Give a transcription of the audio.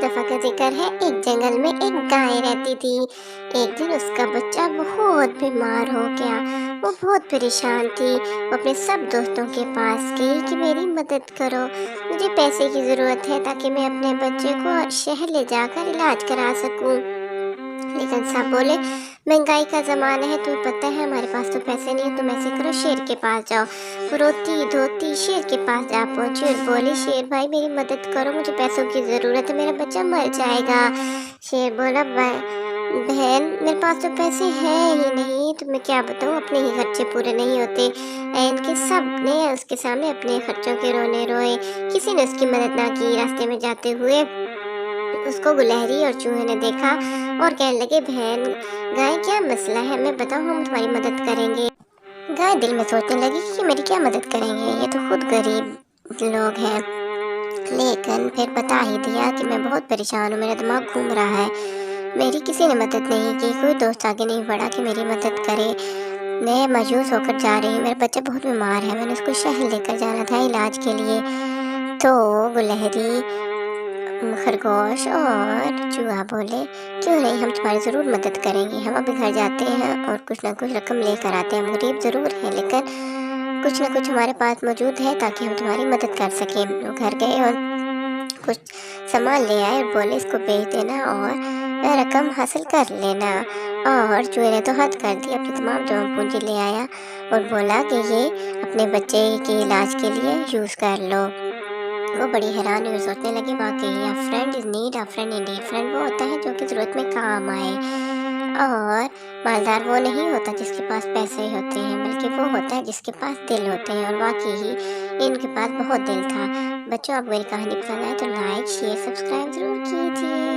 दफ़ा का ज़िक्र है, एक जंगल में एक गाय रहती थी। एक दिन उसका बच्चा बहुत बीमार हो गया। वो बहुत परेशान थी। वो अपने सब दोस्तों के पास गई कि मेरी मदद करो, मुझे पैसे की ज़रूरत है ताकि मैं अपने बच्चे को शहर ले जाकर इलाज करा सकूं। लेकिन सब बोले, महंगाई का ज़माना है, तुम्हें पता है हमारे पास तो पैसे नहीं है, तुम ऐसे करो शेर के पास जाओ। वो रोती धोती शेर के पास जा पहुंची और बोली, शेर भाई मेरी मदद करो, मुझे पैसों की ज़रूरत है, मेरा बच्चा मर जाएगा। शेर बोला, बहन मेरे पास तो पैसे हैं ही नहीं, तो मैं क्या बताऊँ, अपने ही खर्चे पूरे नहीं होते। इनके सब ने उसके सामने अपने खर्चों के रोने रोए। किसी ने उसकी मदद ना की। रास्ते में जाते हुए उसको गुलहरी और चूहे ने देखा और कहने लगे, बहन गाय क्या मसला है, मैं बताऊँ, हम तुम्हारी मदद करेंगे। गाय दिल में सोचने लगी कि मेरी क्या मदद करेंगे, ये तो खुद गरीब लोग हैं। लेकिन फिर बता ही दिया कि मैं बहुत परेशान हूँ, मेरा दिमाग घूम रहा है, मेरी किसी ने मदद नहीं की, कोई दोस्त आगे नहीं बढ़ा कि मेरी मदद करे। मैं मायूस होकर जा रही हूँ, मेरा बच्चा बहुत बीमार है, मैंने उसको शहर लेकर जाना था इलाज के लिए। तो गुलहरी, खरगोश और चूहा बोले, क्यों नहीं, हम तुम्हारी ज़रूर मदद करेंगे। हम अभी घर जाते हैं और कुछ ना कुछ रकम लेकर आते हैं। हम गरीब ज़रूर हैं लेकिन कुछ ना कुछ हमारे पास मौजूद है ताकि हम तुम्हारी मदद कर सकें। वो घर गए और कुछ सामान ले आए और बोले, इसको बेच देना और रकम हासिल कर लेना। और चूहे ने तो हद कर दी, अपनी तमाम जमा पूंजी ले आया और बोला कि ये अपने बच्चे के इलाज के लिए यूज़ कर लो। वो बड़ी हैरान हुई और सोचने लगी, वाकई अ friend is need a friend Indeed. Friend वो होता है जो कि ज़रूरत में काम आए, और मालदार वो नहीं होता जिसके पास पैसे होते हैं, बल्कि वो होता है जिसके पास दिल होते हैं। और वाकई ही इनके पास बहुत दिल था। बच्चों, आप मेरी कहानी पसंद आए तो लाइक शेयर सब्सक्राइब ज़रूर कीजिए।